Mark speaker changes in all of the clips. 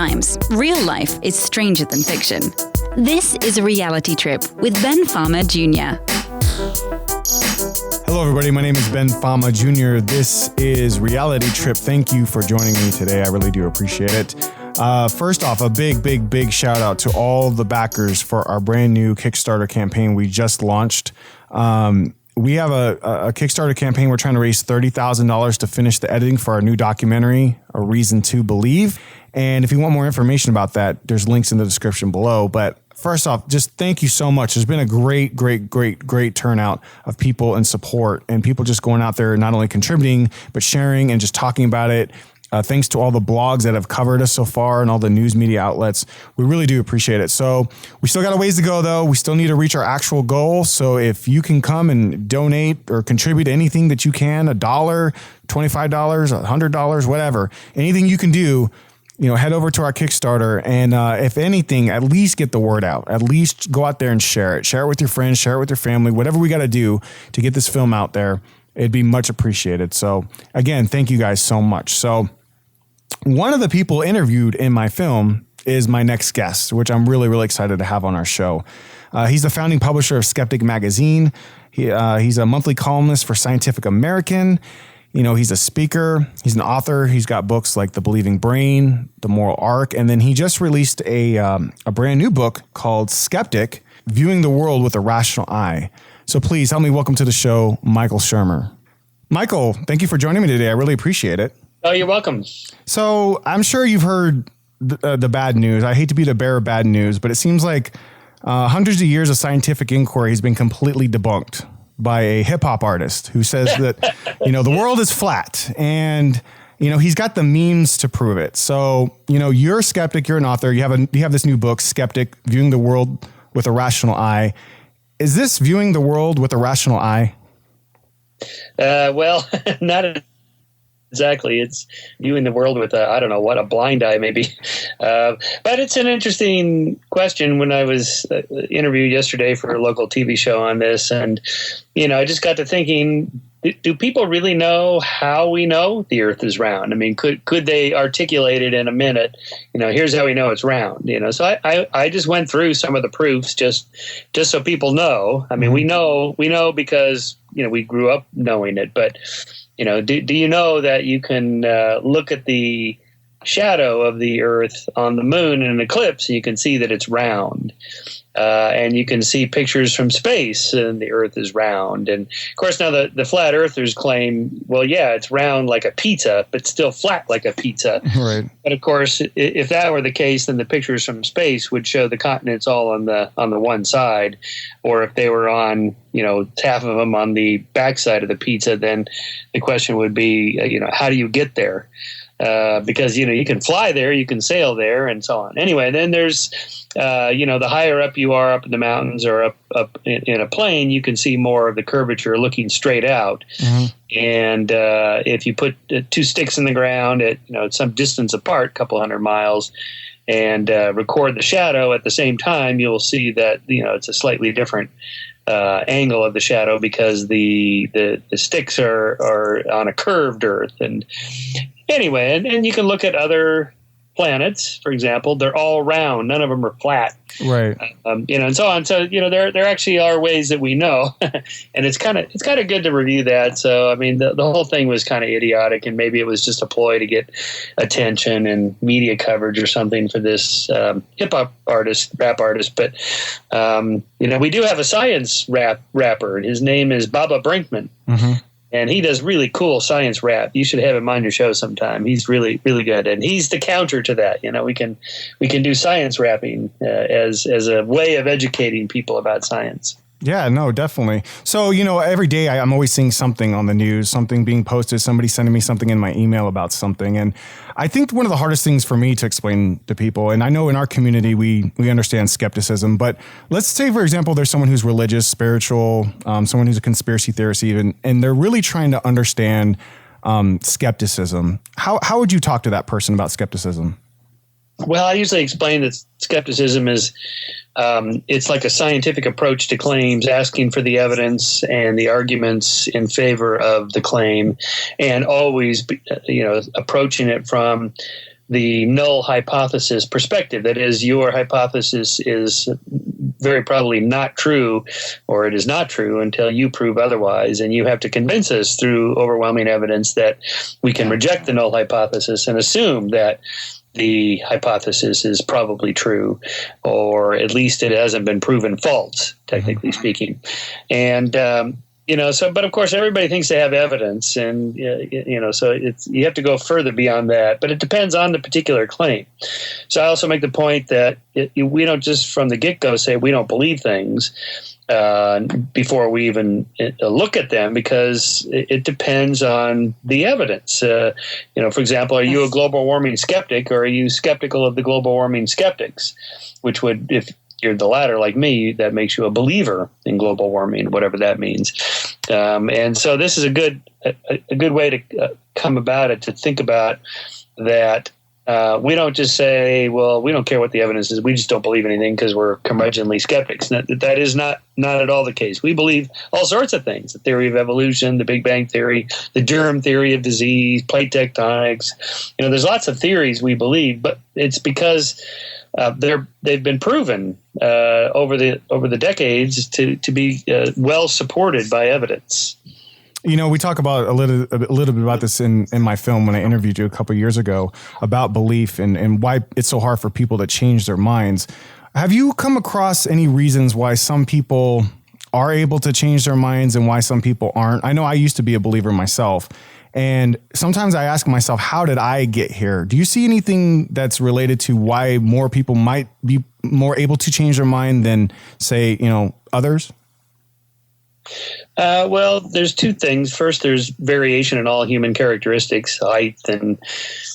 Speaker 1: Sometimes real life is stranger than fiction. This is a reality trip with Ben Fama Jr.
Speaker 2: Hello, everybody. My name is Ben Fama Jr. This is Reality Trip. Thank you for joining me today. I really do appreciate it. First off, a big shout out to all the backers for our brand new Kickstarter campaign we just launched. We have a Kickstarter campaign. We're trying to raise $30,000 to finish the editing for our new documentary, A Reason to Believe. And if you want more information about that, there's links in the description below. But first off, just thank you so much. There's been a great turnout of people and support, and people just going out there, not only contributing, but sharing and just talking about it. Thanks to all the blogs that have covered us so far and all the news media outlets. We really do appreciate it. So we still got a ways to go, though. We still need to reach our actual goal. So if you can come and donate or contribute anything that you can, $1, $25, $100, whatever, anything you can do, head over to our Kickstarter and if anything, at least get the word out. At least go out there and share it. Share it with your friends, share it with your family, whatever we got to do to get this film out there. It'd be much appreciated. So again, thank you guys so much. So one of the people interviewed in my film is my next guest, which I'm really excited to have on our show. He's the founding publisher of Skeptic magazine. He's a monthly columnist for Scientific American. He's a speaker. He's an author. He's got books like The Believing Brain, The Moral Arc, and then he just released a brand new book called Skeptic, Viewing the World with a Rational Eye. So please help me welcome to the show, Michael Shermer. Michael, thank you for joining me today. I really appreciate it.
Speaker 3: Oh, you're welcome.
Speaker 2: So I'm sure you've heard the bad news. I hate to be the bearer of bad news, but it seems like hundreds of years of scientific inquiry has been completely debunked by a hip hop artist who says that, the world is flat, and, he's got the memes to prove it. So, you're a skeptic, you're an author, you have this new book, Skeptic, Viewing the World with a Rational Eye. Is this viewing the world with a rational eye?
Speaker 3: Well, not exactly. It's viewing the world with a blind eye maybe. But it's an interesting question. When I was interviewed yesterday for a local TV show on this, and, I just got to thinking, do people really know how we know the Earth is round? I mean, could they articulate it in a minute? Here's how we know it's round. So I just went through some of the proofs just so people know. I mean, we know because we grew up knowing it. But do you know that you can look at the shadow of the Earth on the moon in an eclipse, and you can see that it's round? And you can see pictures from space, and the Earth is round. And of course, now the flat earthers claim, well, yeah, it's round like a pizza, but still flat like a pizza.
Speaker 2: Right.
Speaker 3: But of course, if that were the case, then the pictures from space would show the continents all on the one side. Or if they were on, half of them on the backside of the pizza, then the question would be, how do you get there? Because, you can fly there, you can sail there, and so on. Anyway, then there's, the higher up you are up in the mountains or up in a plane, you can see more of the curvature looking straight out. Mm-hmm. And if you put two sticks in the ground at, some distance apart, a couple hundred miles, and record the shadow at the same time, you'll see that, it's a slightly different angle of the shadow because the sticks are on a curved Earth. And anyway, and you can look at other planets, for example. They're all round. None of them are flat.
Speaker 2: Right.
Speaker 3: And so on. So, there actually are ways that we know. And it's kind of good to review that. So, I mean, the whole thing was kind of idiotic, and maybe it was just a ploy to get attention and media coverage or something for this hip-hop rap artist. But, we do have a science rapper, and his name is Baba Brinkman. Mm-hmm. And he does really cool science rap. You should have him on your show sometime. He's really good, and he's the counter to that. We can do science rapping as a way of educating people about science.
Speaker 2: Yeah, no, definitely. So, every day I'm always seeing something on the news, something being posted, somebody sending me something in my email about something. And I think one of the hardest things for me to explain to people, and I know in our community we understand skepticism, but let's say, for example, there's someone who's religious, spiritual, someone who's a conspiracy theorist even, and they're really trying to understand skepticism. How would you talk to that person about skepticism?
Speaker 3: Well, I usually explain that skepticism is it's like a scientific approach to claims, asking for the evidence and the arguments in favor of the claim, and always, approaching it from the null hypothesis perspective. That is, your hypothesis is very probably not true, or it is not true until you prove otherwise. And you have to convince us through overwhelming evidence that we can reject the null hypothesis and assume that the hypothesis is probably true, or at least it hasn't been proven false, technically speaking. And, but of course everybody thinks they have evidence, and, so you have to go further beyond that, but it depends on the particular claim. So I also make the point that we don't just from the get-go say we don't believe things before we even look at them, because it depends on the evidence. For example, are you a global warming skeptic, or are you skeptical of the global warming skeptics? Which would, if you're the latter like me, that makes you a believer in global warming, whatever that means. And so this is a good way to come about it, to think about that. We don't just say, well, we don't care what the evidence is. We just don't believe anything because we're curmudgeonly skeptics. That is not at all the case. We believe all sorts of things: the theory of evolution, the Big Bang theory, the germ theory of disease, plate tectonics. There's lots of theories we believe, but it's because they've been proven over the decades to be well supported by evidence.
Speaker 2: We talk about a little bit about this in my film when I interviewed you a couple of years ago about belief and why it's so hard for people to change their minds. Have you come across any reasons why some people are able to change their minds and why some people aren't? I know I used to be a believer myself, and sometimes I ask myself, how did I get here? Do you see anything that's related to why more people might be more able to change their mind than, say, others?
Speaker 3: Well, there's two things. First, there's variation in all human characteristics, height and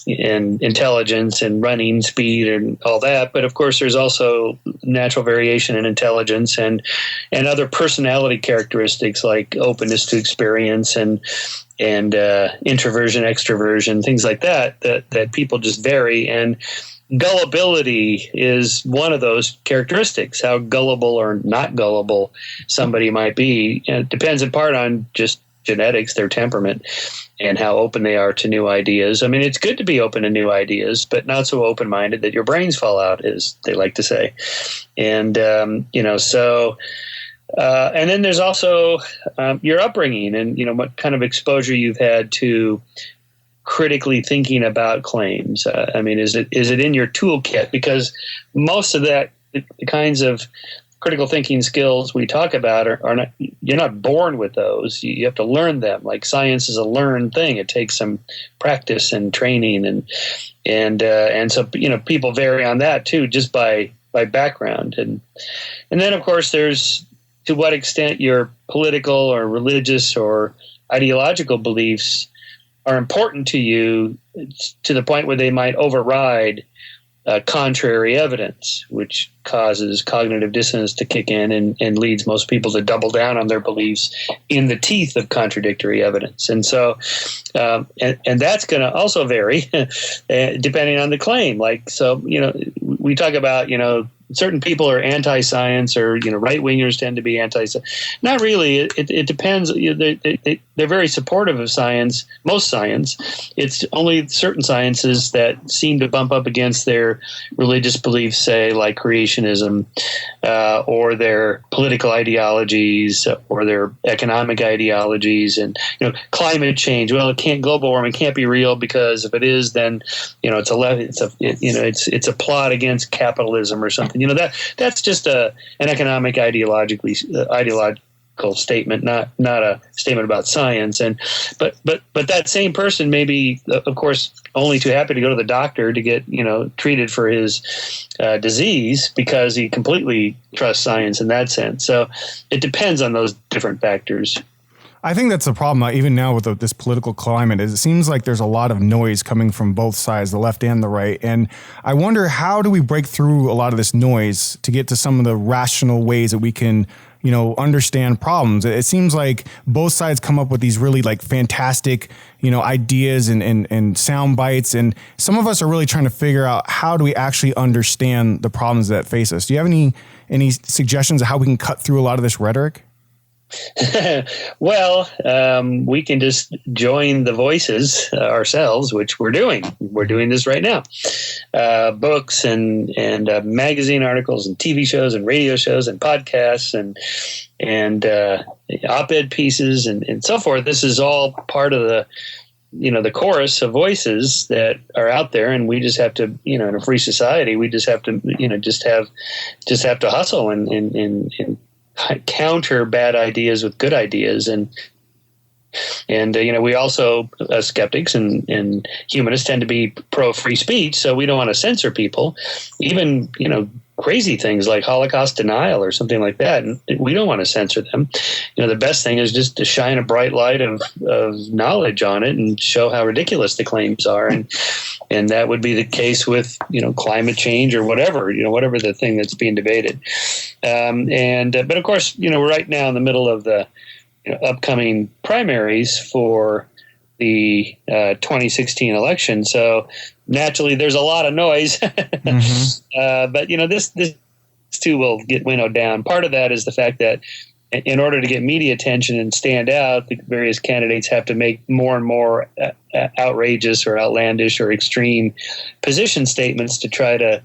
Speaker 3: intelligence and running speed and all that. But of course, there's also natural variation in intelligence and other personality characteristics like openness to experience and introversion, extroversion, things like that people just vary. And gullibility is one of those characteristics, how gullible or not gullible somebody might be. And it depends in part on just genetics, their temperament, and how open they are to new ideas. I mean, it's good to be open to new ideas, but not so open-minded that your brains fall out, as they like to say. And, and then there's also your upbringing and, what kind of exposure you've had to critically thinking about claims. Is it in your toolkit? Because most of the kinds of critical thinking skills we talk about are not, you're not born with those. You have to learn them. Like science is a learned thing. It takes some practice and training and so people vary on that too, just by background. And then of course there's to what extent your political or religious or ideological beliefs are important to you to the point where they might override contrary evidence, which causes cognitive dissonance to kick in and leads most people to double down on their beliefs in the teeth of contradictory evidence. And so, and that's going to also vary depending on the claim. We talk about, certain people are anti-science, or right-wingers tend to be anti-science. Not really. It depends. They're very supportive of science, most science. It's only certain sciences that seem to bump up against their religious beliefs, say like creationism, or their political ideologies, or their economic ideologies, and climate change. Well, global warming can't be real because if it is, then it's a plot against capitalism or something. That's just an economic ideological statement, not a statement about science. But that same person may be, of course, only too happy to go to the doctor to get treated for his disease because he completely trusts science in that sense. So it depends on those different factors.
Speaker 2: I think that's the problem, even now with this political climate, is it seems like there's a lot of noise coming from both sides, the left and the right. And I wonder, how do we break through a lot of this noise to get to some of the rational ways that we can, understand problems? It seems like both sides come up with these really fantastic, ideas and sound bites. And some of us are really trying to figure out, how do we actually understand the problems that face us? Do you have any suggestions of how we can cut through a lot of this rhetoric?
Speaker 3: Well, we can just join the voices ourselves, which we're doing. We're doing this right now. Books and magazine articles and TV shows and radio shows and podcasts and op-ed pieces and so forth. This is all part of the chorus of voices that are out there, and we just have to, in a free society, we just have to, just have to hustle and counter bad ideas with good ideas. And we also, skeptics and humanists, tend to be pro free speech, so we don't want to censor people, even crazy things like Holocaust denial or something like that. And we don't want to censor them. The best thing is just to shine a bright light of knowledge on it and show how ridiculous the claims are. And that would be the case with, climate change or whatever, whatever the thing that's being debated. But of course, we're right now in the middle of the upcoming primaries for the 2016 election. So naturally, there's a lot of noise. Mm-hmm. But this too will get winnowed down. Part of that is the fact that in order to get media attention and stand out, the various candidates have to make more and more outrageous or outlandish or extreme position statements to try to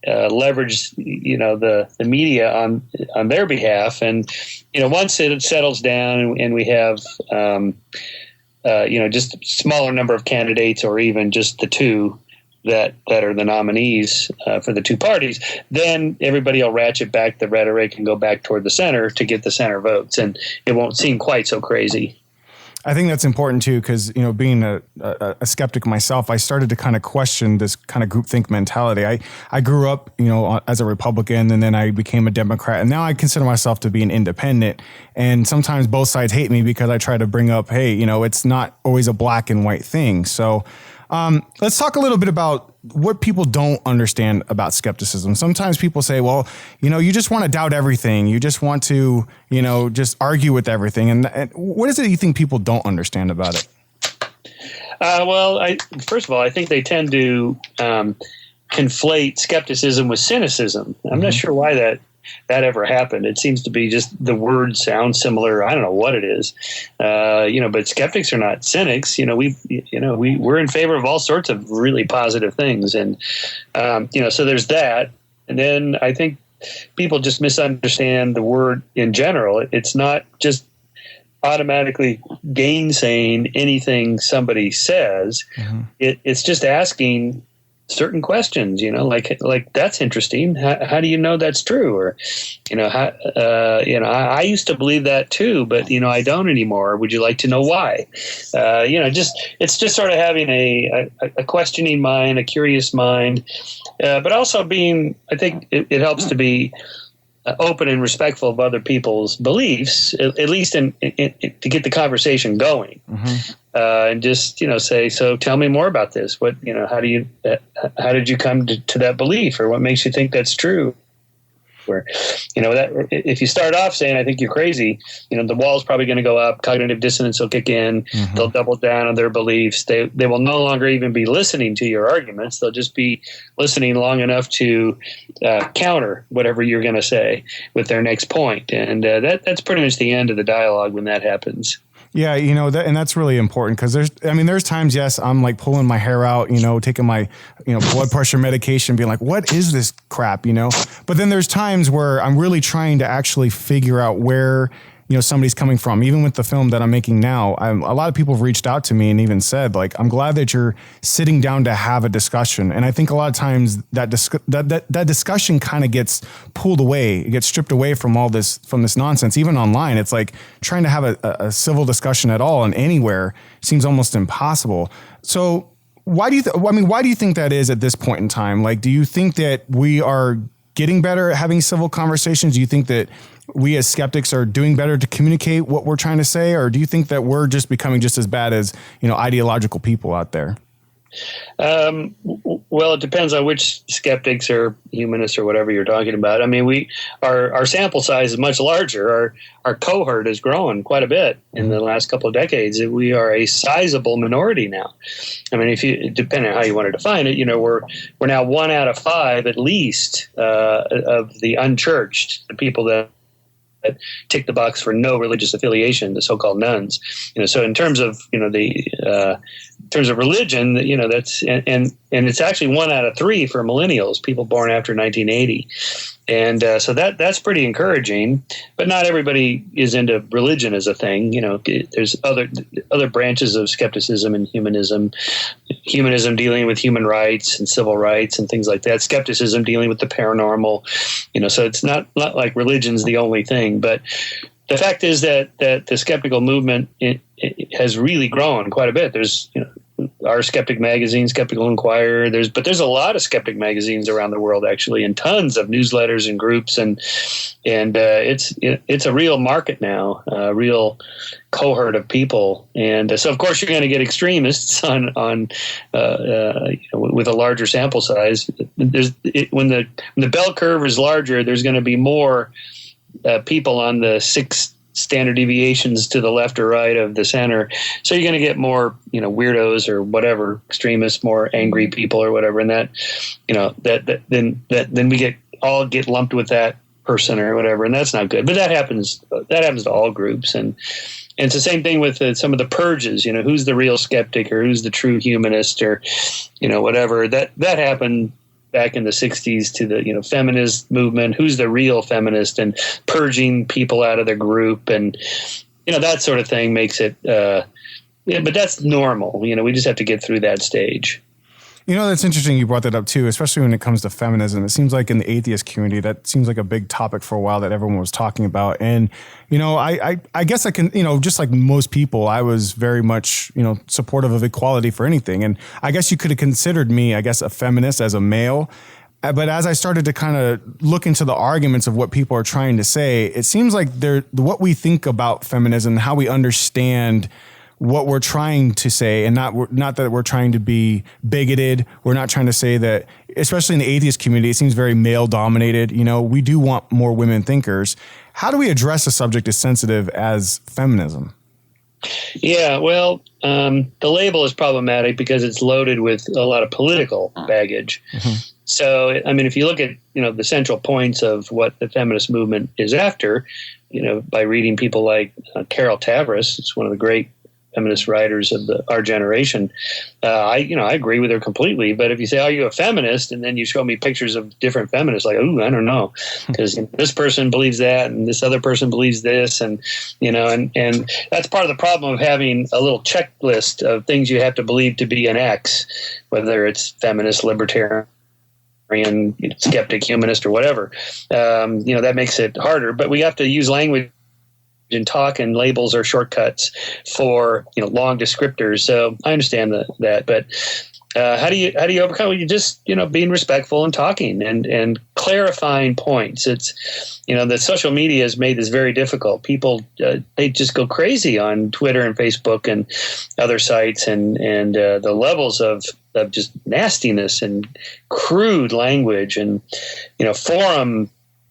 Speaker 3: leverage, the media on their behalf. And once it settles down and we have just a smaller number of candidates, or even just the two that are the nominees for the two parties, then everybody will ratchet back the rhetoric and go back toward the center to get the center votes, and it won't seem quite so crazy.
Speaker 2: I think that's important too, because being a skeptic myself, I started to kind of question this kind of groupthink mentality. I grew up, as a Republican, and then I became a Democrat, and now I consider myself to be an independent. And sometimes both sides hate me because I try to bring up, hey, it's not always a black and white thing. So let's talk a little bit about what people don't understand about skepticism. Sometimes people say, well, you just want to doubt everything. You just want to, just argue with everything. And what is it you think people don't understand about it?
Speaker 3: First of all, I think they tend to conflate skepticism with cynicism. I'm not sure why that ever happened. It seems to be just the words sound similar. I don't know what it is, but skeptics are not cynics. We're in favor of all sorts of really positive things. And, so there's that. And then I think people just misunderstand the word in general. It's not just automatically gainsaying anything somebody says. Mm-hmm. It's just asking certain questions, like that's interesting. How do you know that's true? Or, I used to believe that too, but I don't anymore. Would you like to know why? It's just sort of having a questioning mind, a curious mind, but also I think it helps to be open and respectful of other people's beliefs, at least to get the conversation going. Mm-hmm. And just, say, so tell me more about this. What, how did you come to that belief, or what makes you think that's true? Or, that if you start off saying, I think you're crazy, the wall's probably going to go up, cognitive dissonance will kick in, mm-hmm. They'll double down on their beliefs. They will no longer even be listening to your arguments. They'll just be listening long enough to counter whatever you're going to say with their next point. And that's pretty much the end of the dialogue when that happens.
Speaker 2: Yeah, and that's really important, because there's times, yes, I'm like pulling my hair out, taking my, blood pressure medication, being like, what is this crap, But then there's times where I'm really trying to actually figure out where, somebody's coming from. Even with the film that I'm making now, a lot of people have reached out to me and even said, like, I'm glad that you're sitting down to have a discussion. And I think a lot of times that discussion kind of gets pulled away. It gets stripped away from this nonsense. Even online, it's like trying to have a civil discussion at all and anywhere seems almost impossible. So why do you think that is at this point in time? Like, do you think that we are getting better at having civil conversations? Do you think that we as skeptics are doing better to communicate what we're trying to say? Or do you think that we're just becoming just as bad as, ideological people out there?
Speaker 3: Well, it depends on which skeptics or humanists or whatever you're talking about. Our sample size is much larger. Our cohort has grown quite a bit in the last couple of decades. We are a sizable minority now. Depending on how you want to define it, we're now 1 out of 5 at least of the unchurched, the people that that tick the box for no religious affiliation, the so-called nuns. So in terms of in terms of religion, that's and it's actually 1 out of 3 for millennials, people born after 1980. And so that's pretty encouraging, but not everybody is into religion as a thing. There's other branches of skepticism and humanism dealing with human rights and civil rights and things like that. Skepticism dealing with the paranormal. So it's not like religion's the only thing. But the fact is that the skeptical movement it has really grown quite a bit. There's our Skeptic magazine, Skeptical Inquirer. There's a lot of Skeptic magazines around the world actually, and tons of newsletters and groups, and it's a real market now, a real cohort of people. And so of course you're going to get extremists on with a larger sample size. When the bell curve is larger, there's going to be more people on the 6 standard deviations to the left or right of the center. So you're going to get more, weirdos or whatever, extremists, more angry people or whatever. And then we get lumped with that person or whatever. And that's not good. But that happens to all groups. And it's the same thing with some of the purges, who's the real skeptic or who's the true humanist or, whatever. That happened back in the 60s to the feminist movement, who's the real feminist, and purging people out of the group, and that sort of thing makes it but that's normal. We just have to get through that stage.
Speaker 2: That's interesting you brought that up too, especially when it comes to feminism. It seems like in the atheist community, that seems like a big topic for a while that everyone was talking about. And, I guess I can, just like most people, I was very much, supportive of equality for anything. And I guess you could have considered me, a feminist as a male. But as I started to kind of look into the arguments of what people are trying to say, it seems like what we think about feminism, how we understand what we're trying to say, and not that we're trying to be bigoted. We're not trying to say that, especially in the atheist community, it seems very male dominated. We do want more women thinkers. How do we address a subject as sensitive as feminism?
Speaker 3: Yeah, well, the label is problematic because it's loaded with a lot of political baggage. Mm-hmm. So, if you look at, the central points of what the feminist movement is after, by reading people like Carol Tavris, it's one of the great feminist writers of our generation. I agree with her completely. But if you say, "Are you a feminist?" and then you show me pictures of different feminists, like, "Ooh, I don't know," because this person believes that, and this other person believes this, and and that's part of the problem of having a little checklist of things you have to believe to be an X, whether it's feminist, libertarian, skeptic, humanist, or whatever. That makes it harder. But we have to use language and talk, and labels are shortcuts for long descriptors. So I understand that, but how do you overcome it? You just being respectful and talking and clarifying points. It's the social media has made this very difficult. People they just go crazy on Twitter and Facebook and other sites, and the levels of just nastiness and crude language and forum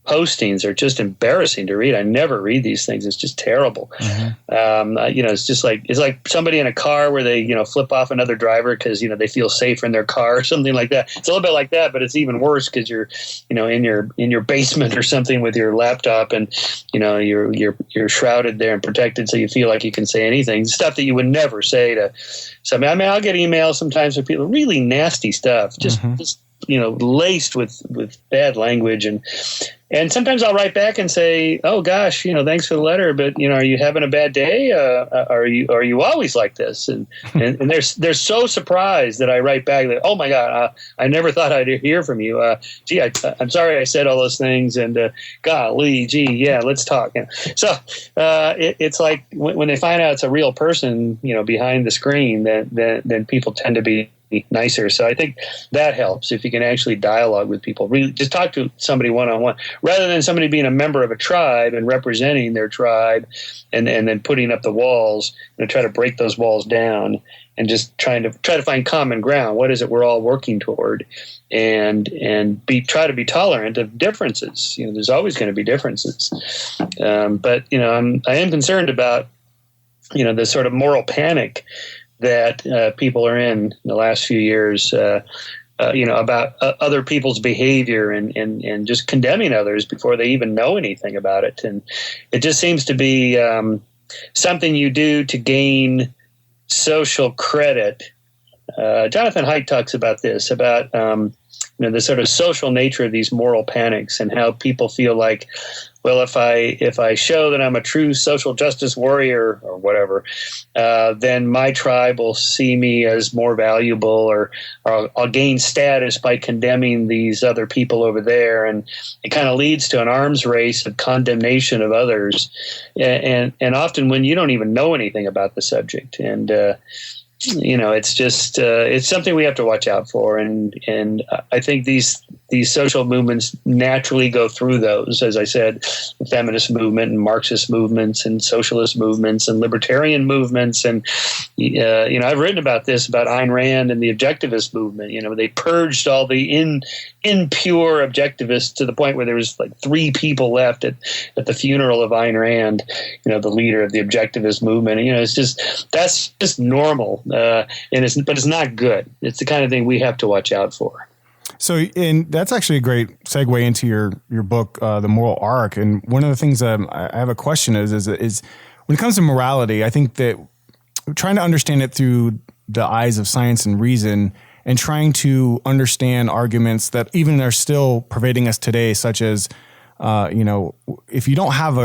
Speaker 3: postings are just embarrassing to read. I never read these things. It's just terrible. Mm-hmm. It's like somebody in a car where they flip off another driver because they feel safer in their car or something like that. It's a little bit like that, but it's even worse because you're in your basement or something with your laptop, and you're shrouded there and protected, so you feel like you can say anything, stuff that you would never say to somebody. I'll get emails sometimes from people, really nasty stuff, just laced with bad language, and sometimes I'll write back and say, "Oh gosh, thanks for the letter, but are you having a bad day? Are you always like this?" And they're so surprised that I write back that, "Oh my God, I never thought I'd hear from you. I'm sorry I said all those things, and golly, yeah, let's talk." So it's like when they find out it's a real person, behind the screen, then people tend to be nicer. So I think that helps if you can actually dialogue with people. Really, just talk to somebody one-on-one, rather than somebody being a member of a tribe and representing their tribe, and then putting up the walls and try to break those walls down, and just try to find common ground. What is it we're all working toward, and try to be tolerant of differences. There's always going to be differences, but I am concerned about the sort of moral panic that people are in the last few years. about other people's behavior and just condemning others before they even know anything about it. And it just seems to be something you do to gain social credit. Jonathan Haidt talks about this, about the sort of social nature of these moral panics and how people feel like, well, if I show that I'm a true social justice warrior or whatever, then my tribe will see me as more valuable, or I'll gain status by condemning these other people over there, and it kind of leads to an arms race of condemnation of others, and often when you don't even know anything about the subject, and it's just it's something we have to watch out for, and I think these social movements naturally go through those. As I said, the feminist movement and Marxist movements and socialist movements and libertarian movements, and I've written about this, about Ayn Rand and the objectivist movement. They purged all the impure objectivists to the point where there was like 3 people left at the funeral of Ayn Rand, the leader of the objectivist movement. And, that's just normal. But it's not good. It's the kind of thing we have to watch out for.
Speaker 2: So, and that's actually a great segue into your book, The Moral Arc. And one of the things I have a question is when it comes to morality, I think that trying to understand it through the eyes of science and reason, and trying to understand arguments that even are still pervading us today, such as, if you don't have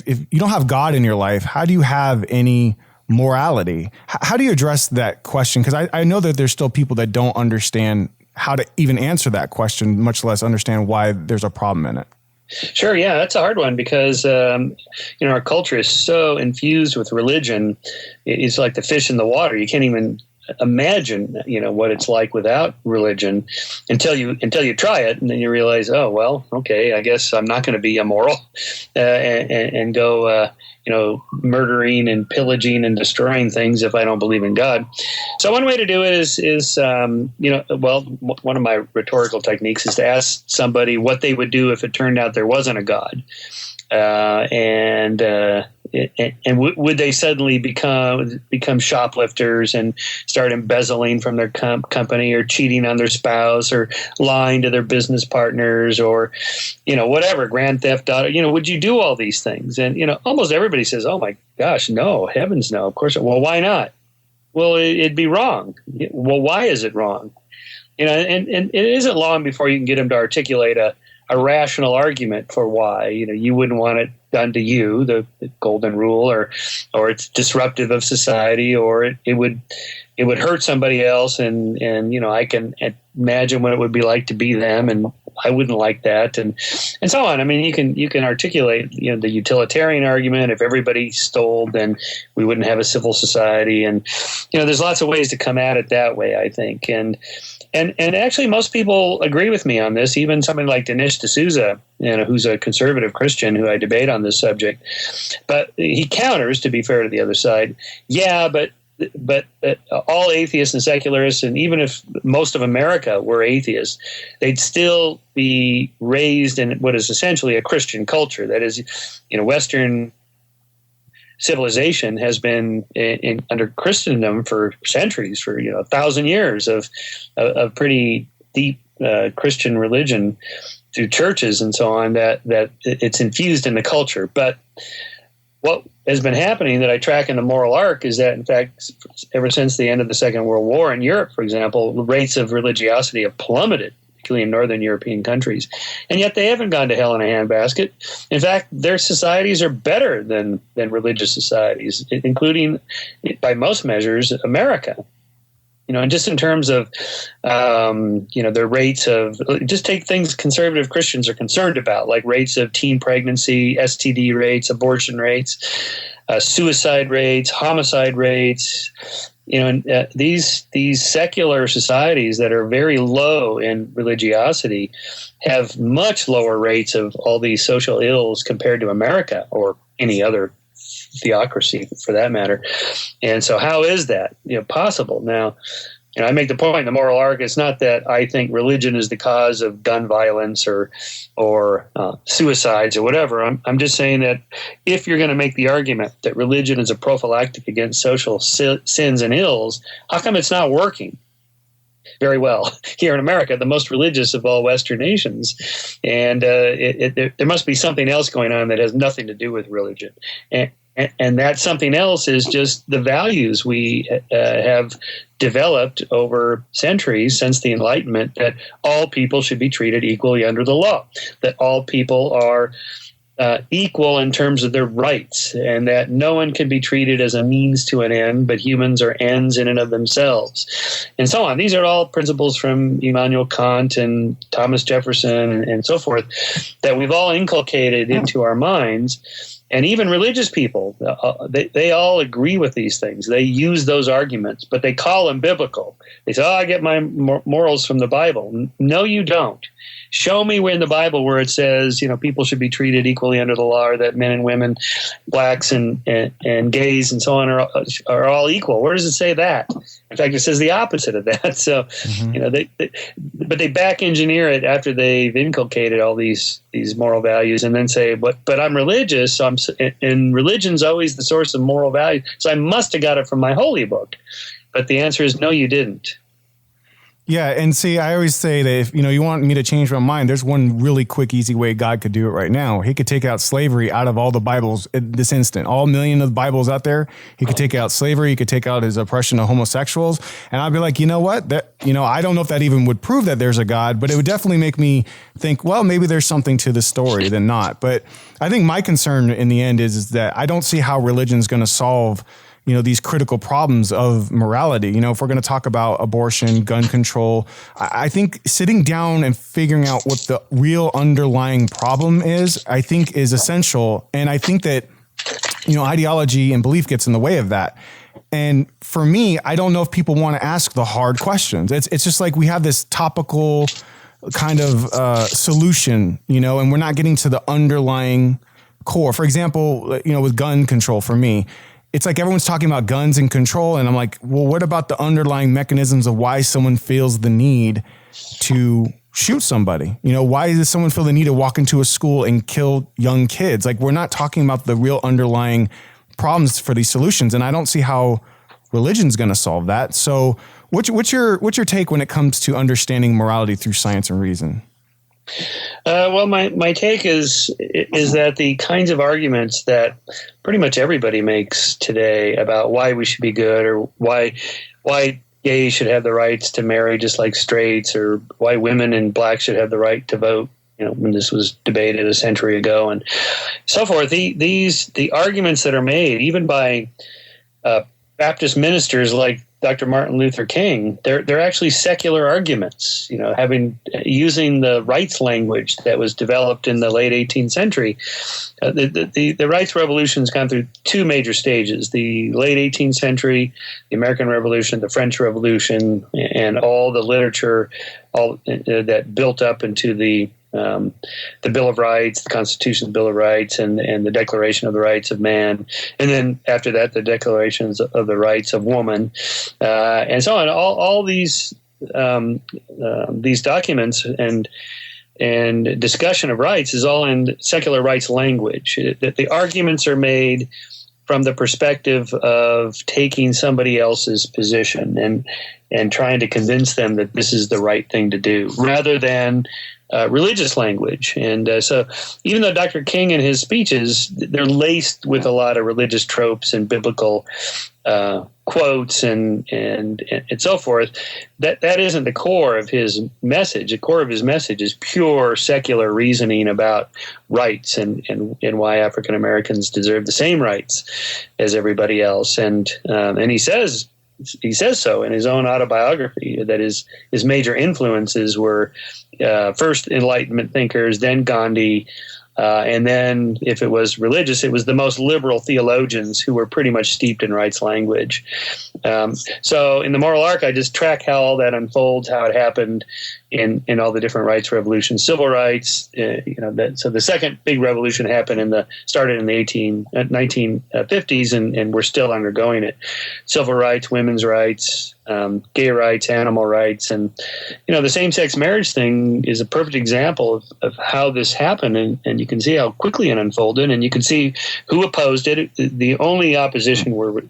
Speaker 2: if you don't have God in your life, how do you have any morality? How do you address that question? Because I know that there's still people that don't understand how to even answer that question, much less understand why there's a problem in it.
Speaker 3: Sure, yeah, that's a hard one because our culture is so infused with religion. It's like the fish in the water. You can't even imagine what it's like without religion until you try it, and then you realize, oh well, okay, I guess I'm not going to be immoral and go murdering and pillaging and destroying things if I don't believe in God. So one way to do it is one of my rhetorical techniques is to ask somebody what they would do if it turned out there wasn't a God. And would they suddenly become shoplifters and start embezzling from their company, or cheating on their spouse, or lying to their business partners, or whatever, grand theft auto? Would you do all these things? And almost everybody says, "Oh my gosh, no, heavens no, of course." Well, why not? Well, it'd be wrong. Well, why is it wrong? And it isn't long before you can get them to articulate a rational argument for why you wouldn't want it done to you, the golden rule, or it's disruptive of society, or it would hurt somebody else, and I can imagine what it would be like to be them, and I wouldn't like that, and so on. I mean, you can articulate the utilitarian argument. If everybody stole, then we wouldn't have a civil society, and there's lots of ways to come at it that way, I think, and actually most people agree with me on this. Even somebody like Dinesh D'Souza, who's a conservative Christian who I debate on this subject, but he counters, to be fair to the other side. Yeah, but all atheists and secularists, and even if most of America were atheists, they'd still be raised in what is essentially a Christian culture. That is, Western civilization has been under Christendom for centuries, for 1,000 years of pretty deep Christian religion through churches and so on, that it's infused in the culture. But what has been happening that I track in the Moral Arc is that, in fact, ever since the end of the Second World War in Europe, for example, the rates of religiosity have plummeted, particularly in northern European countries. And yet they haven't gone to hell in a handbasket. In fact, their societies are better than religious societies, including, by most measures, America. And just in terms of, their rates of, just take things conservative Christians are concerned about, like rates of teen pregnancy, STD rates, abortion rates, suicide rates, homicide rates. These secular societies that are very low in religiosity have much lower rates of all these social ills compared to America or any other theocracy for that matter. And so how is that possible? Now, I make the point in the Moral Arc, it's not that I think religion is the cause of gun violence or suicides or whatever. I'm just saying that if you're going to make the argument that religion is a prophylactic against social sins and ills, how come it's not working? very well here in America, the most religious of all Western nations. And there must be something else going on that has nothing to do with religion. And that something else is just the values we have developed over centuries since the Enlightenment, that all people should be treated equally under the law, that all people are equal in terms of their rights, and that no one can be treated as a means to an end, but humans are ends in and of themselves, and so on. These are all principles from Immanuel Kant and Thomas Jefferson and so forth that we've all inculcated into our minds. And even religious people, they all agree with these things. They use those arguments, but they call them biblical. They say, I get my morals from the Bible. No, you don't. Show me where in the Bible where it says, people should be treated equally under the law, or that men and women, blacks and gays and so on are all equal. Where does it say that? In fact, it says the opposite of that. So, but they back engineer it after they've inculcated all these moral values, and then say, but I'm religious, so and religion's always the source of moral value, so I must have got it from my holy book. But the answer is no, you didn't.
Speaker 2: Yeah, and see, I always say that if you want me to change my mind, there's one really quick, easy way God could do it right now. He could take out slavery out of all the Bibles at this instant. All million of the Bibles out there, he could take out slavery. He could take out his oppression of homosexuals. And I'd be like, you know what? I don't know if that even would prove that there's a God, but it would definitely make me think, well, maybe there's something to the story than not. But I think my concern in the end is that I don't see how religion's going to solve these critical problems of morality. If we're going to talk about abortion, gun control, I think sitting down and figuring out what the real underlying problem is, I think is essential. And I think that, ideology and belief gets in the way of that. And for me, I don't know if people want to ask the hard questions. It's just like we have this topical kind of solution, and we're not getting to the underlying core. For example, with gun control for me, it's like everyone's talking about guns and control. And I'm like, well, what about the underlying mechanisms of why someone feels the need to shoot somebody? Why does someone feel the need to walk into a school and kill young kids? Like, we're not talking about the real underlying problems for these solutions. And I don't see how religion's going to solve that. So what's your take when it comes to understanding morality through science and reason?
Speaker 3: Well, my take is that the kinds of arguments that pretty much everybody makes today about why we should be good, or why gays should have the rights to marry just like straights, or why women and blacks should have the right to vote, when this was debated a century ago and so forth. The arguments that are made, even by Baptist ministers like Dr. Martin Luther King, they're actually secular arguments, using the rights language that was developed in the late 18th century. The rights revolution's gone through two major stages: the late 18th century, the American Revolution, the French Revolution, and all the literature that built up into the Bill of Rights, the Constitution, the Bill of Rights, and the Declaration of the Rights of Man, and then after that, the Declarations of the Rights of Woman, and so on. All these documents and discussion of rights is all in secular rights language. The arguments are made from the perspective of taking somebody else's position and trying to convince them that this is the right thing to do, rather than religious language. And so even though Dr. King and his speeches, they're laced with a lot of religious tropes and biblical quotes and so forth, that isn't the core of his message. The core of his message is pure secular reasoning about rights and why African Americans deserve the same rights as everybody else. And he says so in his own autobiography, that his major influences were first Enlightenment thinkers, then Gandhi, and then if it was religious, it was the most liberal theologians who were pretty much steeped in rights language. So in the Moral Arc, I just track how all that unfolds, how it happened in all the different rights revolutions, civil rights. So the second big revolution started in the 1950s, and we're still undergoing it. Civil rights, women's rights, gay rights, animal rights, and the same-sex marriage thing is a perfect example of how this happened. And you You can see how quickly it unfolded, and you can see who opposed it. The only opposition were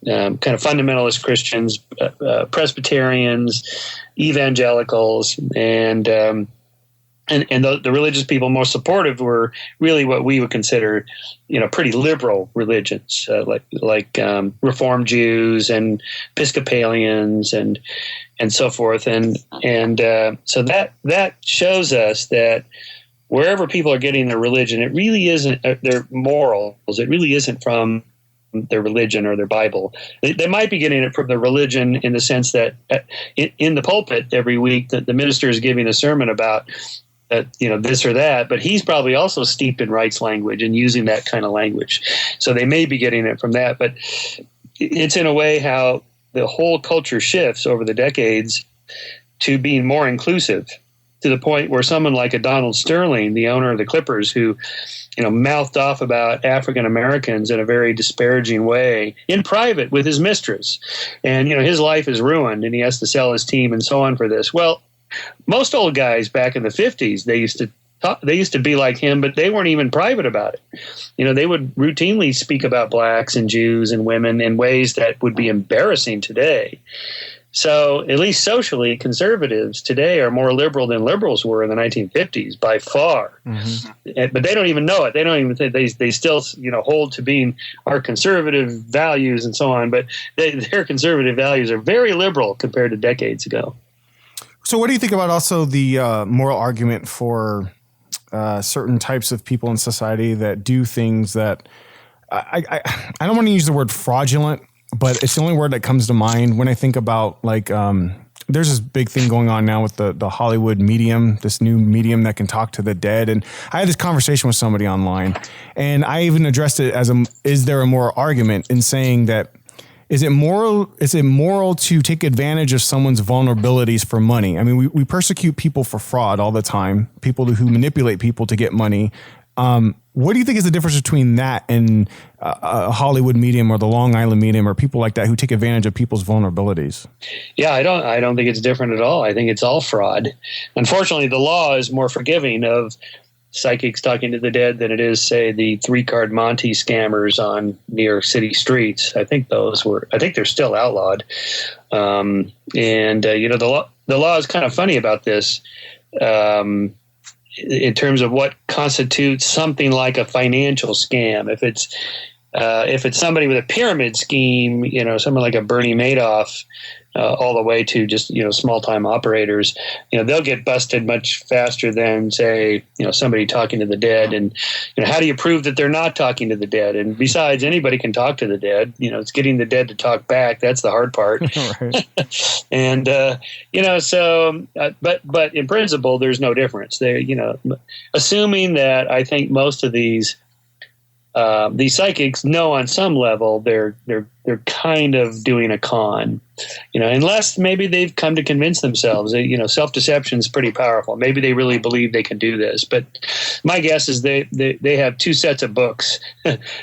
Speaker 3: kind of fundamentalist Christians, Presbyterians, evangelicals, and the religious people most supportive were really what we would consider, pretty liberal religions, like Reformed Jews and Episcopalians and so forth. So that shows us that wherever people are getting their religion, it really isn't their morals. It really isn't from their religion or their Bible. They might be getting it from their religion in the sense that in the pulpit every week that the minister is giving a sermon about this or that, but he's probably also steeped in rights language and using that kind of language. So they may be getting it from that, but it's in a way how the whole culture shifts over the decades to being more inclusive, to the point where someone like a Donald Sterling, the owner of the Clippers, who mouthed off about African Americans in a very disparaging way in private with his mistress, and his life is ruined and he has to sell his team and so on for this. Well, most old guys back in the 50s, they used to be like him, but they weren't even private about it. They would routinely speak about blacks and Jews and women in ways that would be embarrassing today. So at least socially, conservatives today are more liberal than liberals were in the 1950s by far. Mm-hmm. But they don't even know it. They don't even think they still hold to being our conservative values and so on. But their conservative values are very liberal compared to decades ago.
Speaker 2: So what do you think about also the moral argument for certain types of people in society that do things that I don't want to use the word fraudulent, but it's the only word that comes to mind when I think about there's this big thing going on now with the Hollywood medium, this new medium that can talk to the dead. And I had this conversation with somebody online, and I even addressed it as is there a moral argument in saying that is it moral to take advantage of someone's vulnerabilities for money? I mean, we persecute people for fraud all the time, people who manipulate people to get money. What do you think is the difference between that and a Hollywood medium or the Long Island medium or people like that who take advantage of people's vulnerabilities?
Speaker 3: Yeah, I don't think it's different at all. I think it's all fraud. Unfortunately, the law is more forgiving of psychics talking to the dead than it is, say, the 3-card Monte scammers on New York City streets. I think they're still outlawed. The law is kind of funny about this in terms of what constitutes something like a financial scam. If it's somebody with a pyramid scheme, someone like a Bernie Madoff, all the way to just small-time operators, they'll get busted much faster than, say, somebody talking to the dead. And how do you prove that they're not talking to the dead? And besides, anybody can talk to the dead. It's getting the dead to talk back. That's the hard part. And but in principle, there's no difference. Assuming that I think most of these psychics know on some level they're kind of doing a con, unless maybe they've come to convince themselves. Self-deception is pretty powerful. Maybe they really believe they can do this. But my guess is they have two sets of books,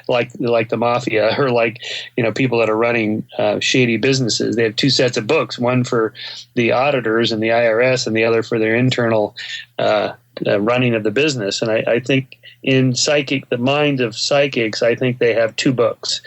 Speaker 3: like the mafia or people that are running shady businesses. They have two sets of books, one for the auditors and the IRS, and the other for their internal running of the business. And I think in the mind of psychics, I think they have two books.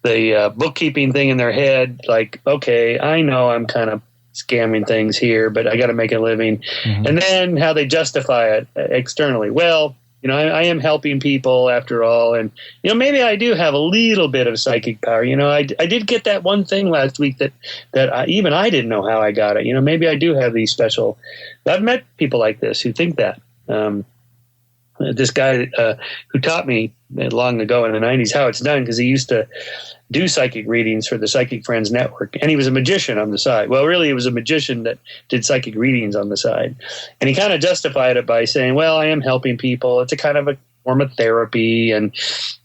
Speaker 3: The bookkeeping thing in their head, like, okay, I know I'm kind of scamming things here, but I got to make a living. Mm-hmm. And then how they justify it externally. Well, I am helping people after all, and maybe I do have a little bit of psychic power. I did get that one thing last week that even I didn't know how I got it. Maybe I do have these special. I've met people like this who think that. This guy who taught me long ago in the 90s how it's done, because he used to do psychic readings for the Psychic Friends Network, and he was a magician on the side. Well, really, he was a magician that did psychic readings on the side, and he kind of justified it by saying, "Well, I am helping people. It's a kind of a form of therapy, and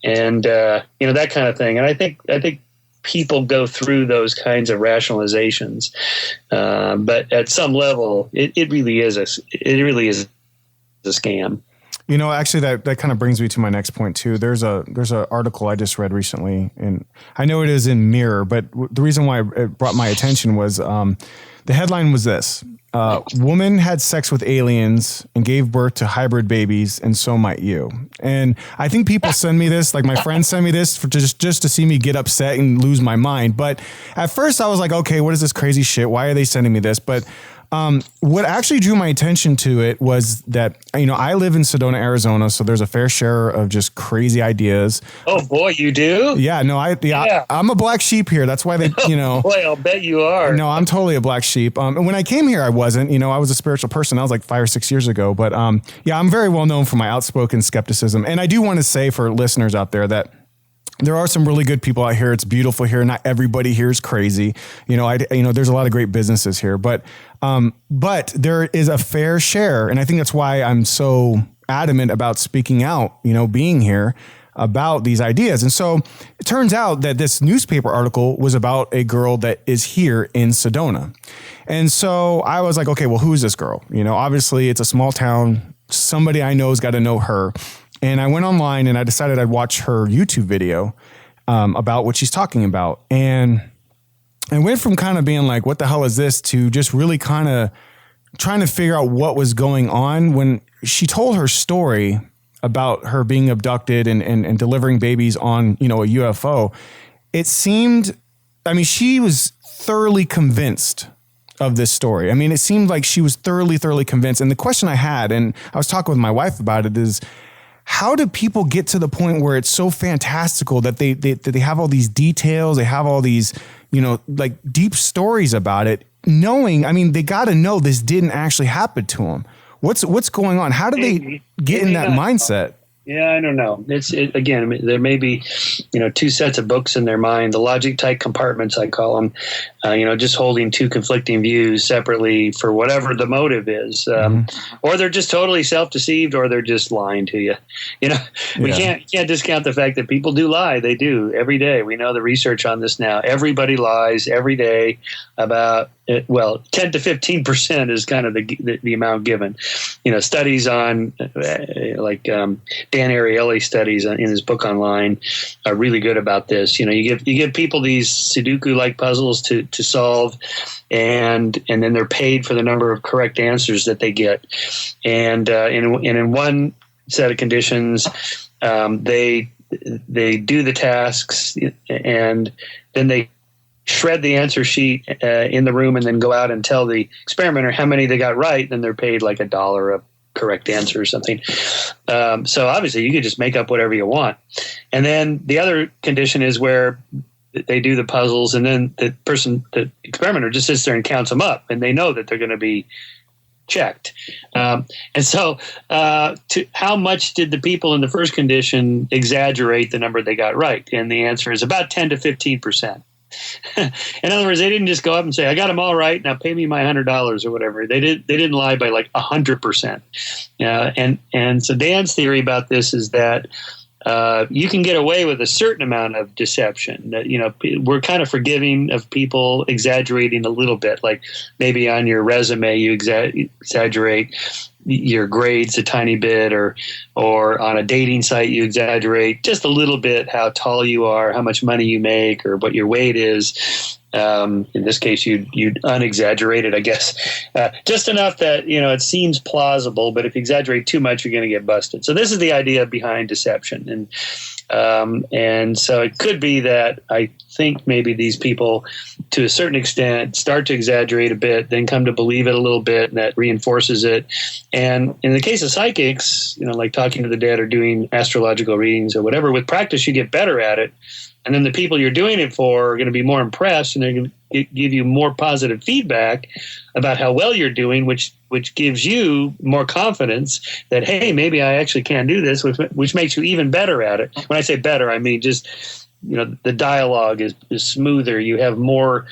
Speaker 3: that kind of thing." And I think people go through those kinds of rationalizations, but at some level, it really is a scam.
Speaker 2: Actually, that kind of brings me to my next point too. There's a article I just read recently, and I know it is in Mirror, but the reason why it brought my attention was The headline was this: woman had sex with aliens and gave birth to hybrid babies, and so might you. And I think people send me this, like my friends send me this for just to see me get upset and lose my mind. But at first I was like, okay, what is this crazy shit? Why are they sending me this? But what actually drew my attention to it was that, I live in Sedona, Arizona, so there's a fair share of just crazy ideas.
Speaker 3: Oh boy, you do?
Speaker 2: Yeah, no, I'm a black sheep here. That's why they,
Speaker 3: Boy, I'll bet you are.
Speaker 2: No, I'm totally a black sheep. And when I came here, I wasn't, I was a spiritual person. That was like 5 or 6 years ago. But yeah, I'm very well known for my outspoken skepticism. And I do want to say for listeners out there that there are some really good people out here. It's beautiful here. Not everybody here is crazy. There's a lot of great businesses here, but there is a fair share. And I think that's why I'm so adamant about speaking out, being here about these ideas. And so it turns out that this newspaper article was about a girl that is here in Sedona. And so I was like, okay, well, who is this girl? Obviously it's a small town. Somebody I know has got to know her. And I went online and I decided I'd watch her YouTube video about what she's talking about. And I went from kind of being like, what the hell is this, to just really kind of trying to figure out what was going on when she told her story about her being abducted and delivering babies on, a UFO. It seemed, she was thoroughly convinced of this story. It seemed like she was thoroughly convinced. And the question I had, and I was talking with my wife about it, is how do people get to the point where it's so fantastical that they have all these details, they have all these, like deep stories about it, knowing, they got to know this didn't actually happen to them. What's going on? How do they get in that mindset?
Speaker 3: Yeah, I don't know. Again, there may be, two sets of books in their mind, the logic type compartments, I call them, just holding two conflicting views separately for whatever the motive is. Or they're just totally self-deceived, or they're just lying to you. We can't discount the fact that people do lie. They do every day. We know the research on this now. Everybody lies every day about 10 to 15% is kind of the amount given. Studies on Dan Ariely studies in his book online are really good about this. You give people these Sudoku-like puzzles to solve, and then they're paid for the number of correct answers that they get. And in one set of conditions, they do the tasks, and then they shred the answer sheet in the room and then go out and tell the experimenter how many they got right. Then they're paid like $1 a correct answer or something. So obviously you could just make up whatever you want. And then the other condition is where they do the puzzles, and then the experimenter just sits there and counts them up, and they know that they're going to be checked. And so how much did the people in the first condition exaggerate the number they got right? And the answer is about 10 to 15%. In other words, they didn't just go up and say, I got them all right, now pay me my $100 or whatever. They didn't lie by like 100%. And so Dan's theory about this is that you can get away with a certain amount of deception. That, we're kind of forgiving of people exaggerating a little bit, like maybe on your resume you exaggerate your grades a tiny bit, or on a dating site you exaggerate just a little bit how tall you are, how much money you make, or what your weight is. In this case, you'd unexaggerate it, I guess, just enough that it seems plausible. But if you exaggerate too much, you're going to get busted. So this is the idea behind deception, and so it could be that I think maybe these people, to a certain extent, start to exaggerate a bit, then come to believe it a little bit, and that reinforces it. And in the case of psychics, like talking to the dead or doing astrological readings or whatever, with practice you get better at it. And then the people you're doing it for are going to be more impressed, and they're going to give you more positive feedback about how well you're doing, which gives you more confidence that, hey, maybe I actually can do this, which makes you even better at it. When I say better, I mean just the dialogue is smoother. You have more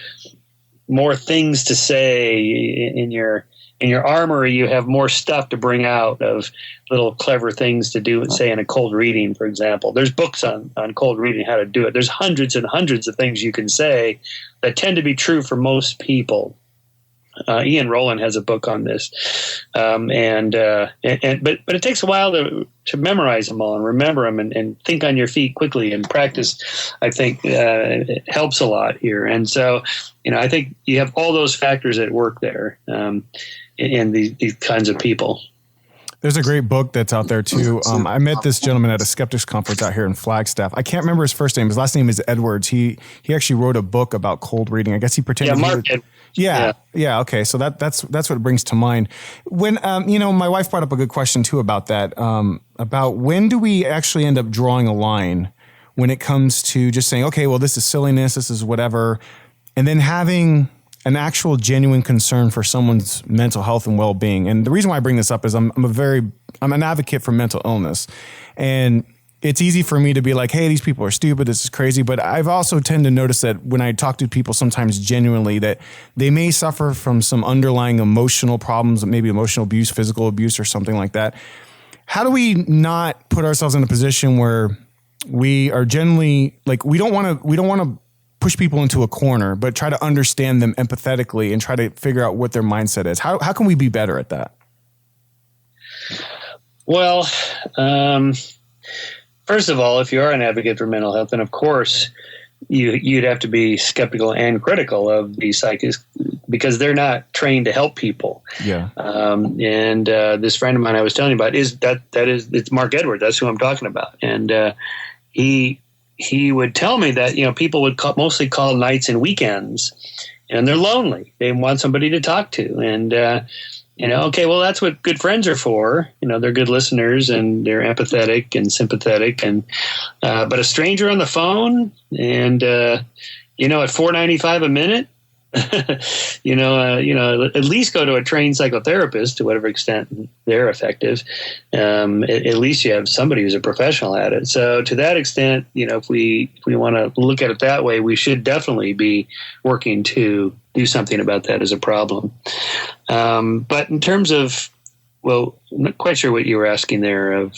Speaker 3: things to say in your armory. You have more stuff to bring out of little clever things to do, say in a cold reading, for example. There's books on cold reading, how to do it. There's hundreds and hundreds of things you can say that tend to be true for most people. Ian Rowland has a book on this, but it takes a while to memorize them all and remember them and think on your feet quickly, and practice, I think, it helps a lot here. And so, I think you have all those factors at work there in these kinds of people.
Speaker 2: There's a great book that's out there too. I met this gentleman at a Skeptics conference out here in Flagstaff. I can't remember his first name. His last name is Edwards. He actually wrote a book about cold reading. I guess he pretended.
Speaker 3: Yeah, Mark.
Speaker 2: Yeah. Okay. So that's what it brings to mind. When my wife brought up a good question too about that. About when do we actually end up drawing a line when it comes to just saying, okay, well, this is silliness, this is whatever, and then having an actual genuine concern for someone's mental health and well-being. And the reason why I bring this up is I'm an advocate for mental illness, and it's easy for me to be like, hey, these people are stupid, this is crazy. But I've also tend to notice that when I talk to people sometimes genuinely, that they may suffer from some underlying emotional problems, maybe emotional abuse, physical abuse, or something like that. How do we not put ourselves in a position where we are generally like, we don't want to push people into a corner, but try to understand them empathetically and try to figure out what their mindset is? How can we be better at that?
Speaker 3: Well, first of all, if you are an advocate for mental health, then of course you'd have to be skeptical and critical of these psychics, because they're not trained to help people. Yeah. And this friend of mine I was telling you about it's Mark Edwards. That's who I'm talking about. And he would tell me that, people would mostly call nights and weekends, and they're lonely. They want somebody to talk to. And, okay, well, that's what good friends are for. They're good listeners, and they're empathetic and sympathetic. And but a stranger on the phone and, at $4.95 a minute, at least go to a trained psychotherapist to whatever extent they're effective. At least you have somebody who's a professional at it. So to that extent, if we want to look at it that way, we should definitely be working to do something about that as a problem. But in terms of, well, I'm not quite sure what you were asking there of,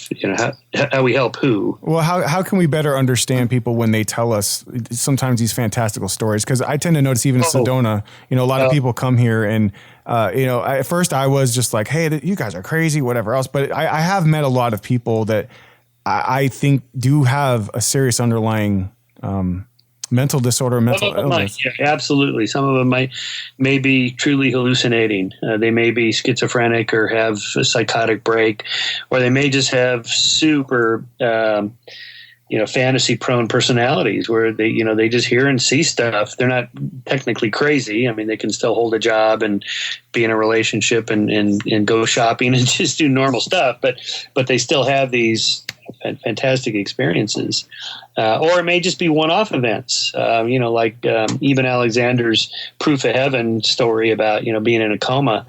Speaker 3: how we help who. Well,
Speaker 2: how can we better understand people when they tell us sometimes these fantastical stories? Because I tend to notice even in Sedona, a lot of people come here and, at first I was just like, hey, you guys are crazy, whatever else. But I have met a lot of people that I think do have a serious underlying mental disorder, mental illness.
Speaker 3: Yeah, absolutely. Some of them may be truly hallucinating. They may be schizophrenic or have a psychotic break, or they may just have super, fantasy-prone personalities where they just hear and see stuff. They're not technically crazy. I mean, they can still hold a job and be in a relationship and go shopping and just do normal stuff, but they still have these fantastic experiences. Or it may just be one-off events, like Eben Alexander's Proof of Heaven story about, being in a coma,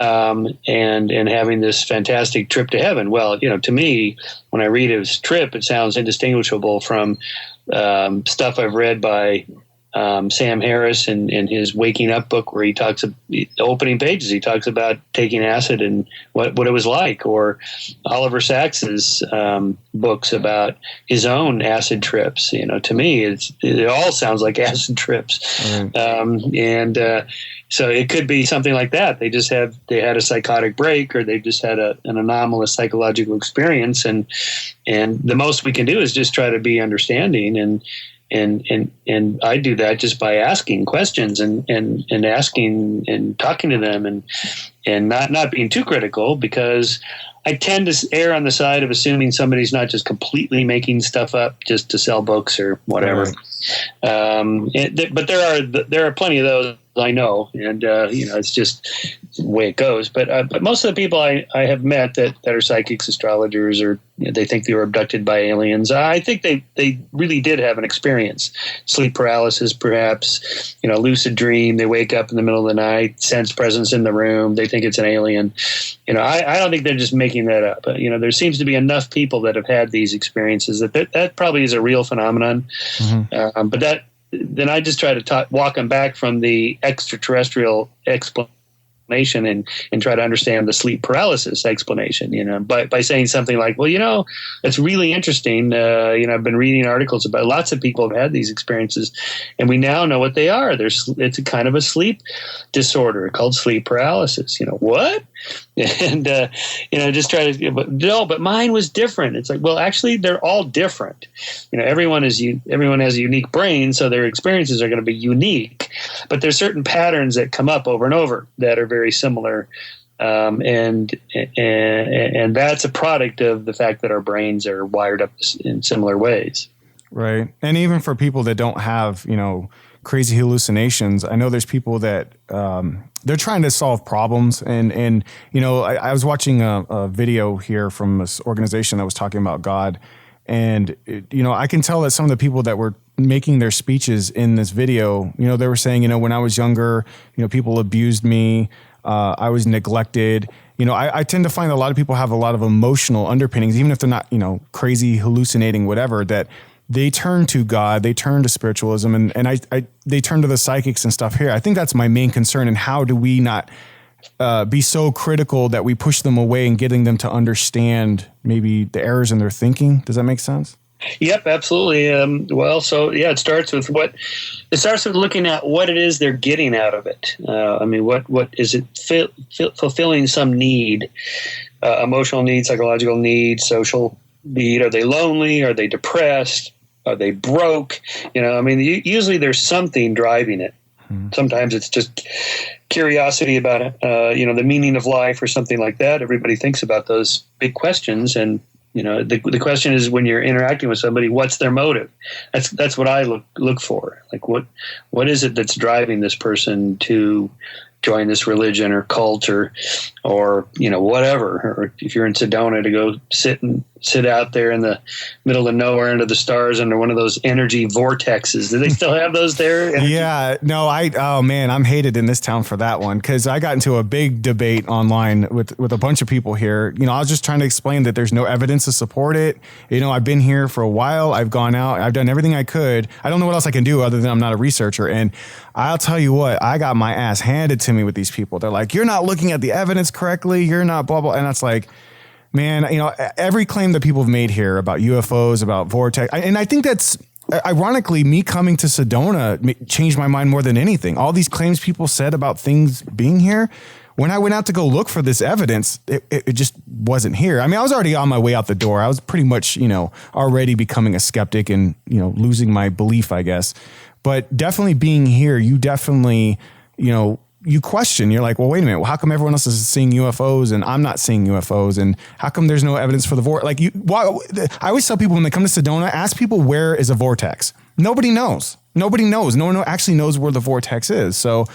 Speaker 3: and having this fantastic trip to heaven. Well, to me, when I read his trip, it sounds indistinguishable from stuff I've read by Sam Harris in his Waking Up book, where he talks the opening pages. He talks about taking acid and what it was like, or Oliver Sacks's books about his own acid trips. To me, it all sounds like acid trips, so it could be something like that. They had a psychotic break, or they just had an anomalous psychological experience, and the most we can do is just try to be understanding and I do that just by asking questions and asking and talking to them and not being too critical, because I tend to err on the side of assuming somebody's not just completely making stuff up just to sell books or whatever. Right. But there are plenty of those, I know, and it's just the way it goes. But most of the people I have met that are psychics, astrologers, or they think they were abducted by aliens, I think they really did have an experience. Sleep paralysis, perhaps, lucid dream. They wake up in the middle of the night, sense presence in the room. They think it's an alien. I don't think they're just making that up. There seems to be enough people that have had these experiences that probably is a real phenomenon. But then I just try to walk them back from the extraterrestrial explanation and try to understand the sleep paralysis explanation, by saying something like, well, it's really interesting. I've been reading articles about lots of people have had these experiences, and we now know what they are. It's a kind of a sleep disorder called sleep paralysis. What? And, just try to, but mine was different. It's like, well, actually they're all different. Everyone has a unique brain, so their experiences are going to be unique, but there's certain patterns that come up over and over that are very similar. And that's a product of the fact that our brains are wired up in similar ways. Right.
Speaker 2: And even for people that don't have, crazy hallucinations, I know there's people that they're trying to solve problems. And I was watching a video here from this organization that was talking about God. And, I can tell that some of the people that were making their speeches in this video, they were saying, when I was younger, people abused me. I was neglected. I tend to find that a lot of people have a lot of emotional underpinnings, even if they're not, crazy, hallucinating, whatever, that they turn to God, they turn to spiritualism, and they turn to the psychics and stuff here. I think that's my main concern. And how do we not be so critical that we push them away and getting them to understand maybe the errors in their thinking? Does that make sense?
Speaker 3: Yep, absolutely. It starts with looking at what it is they're getting out of it. What is it fulfilling some need, emotional need, psychological need, social need? Are they lonely? Are they depressed? Are they broke? Usually there's something driving it. Sometimes it's just curiosity about it, the meaning of life or something like that. Everybody thinks about those big questions, and the question is, when you're interacting with somebody, what's their motive? That's what I look for. Like what is it that's driving this person to join this religion or cult or whatever. Or if you're in Sedona, to go sit out there in the middle of nowhere under the stars under one of those energy vortexes. Do they still have those there?
Speaker 2: Yeah, no, I'm hated in this town for that one, because I got into a big debate online with a bunch of people here. I was just trying to explain that there's no evidence to support it. I've been here for a while. I've gone out. I've done everything I could. I don't know what else I can do other than I'm not a researcher. And I'll tell you what, I got my ass handed to me with these people. They're like, you're not looking at the evidence correctly. You're not blah, blah. And that's like, man, every claim that people have made here about UFOs, about vortex, and I think that's, ironically, me coming to Sedona changed my mind more than anything. All these claims people said about things being here, when I went out to go look for this evidence, it just wasn't here. I was already on my way out the door. I was pretty much, already becoming a skeptic and, losing my belief, I guess. But definitely being here, you definitely, you question. You're like, well, wait a minute. Well, how come everyone else is seeing UFOs and I'm not seeing UFOs? And how come there's no evidence for the vortex? I always tell people when they come to Sedona, ask people, where is a vortex? Nobody knows. Nobody knows. No one actually knows where the vortex is. So,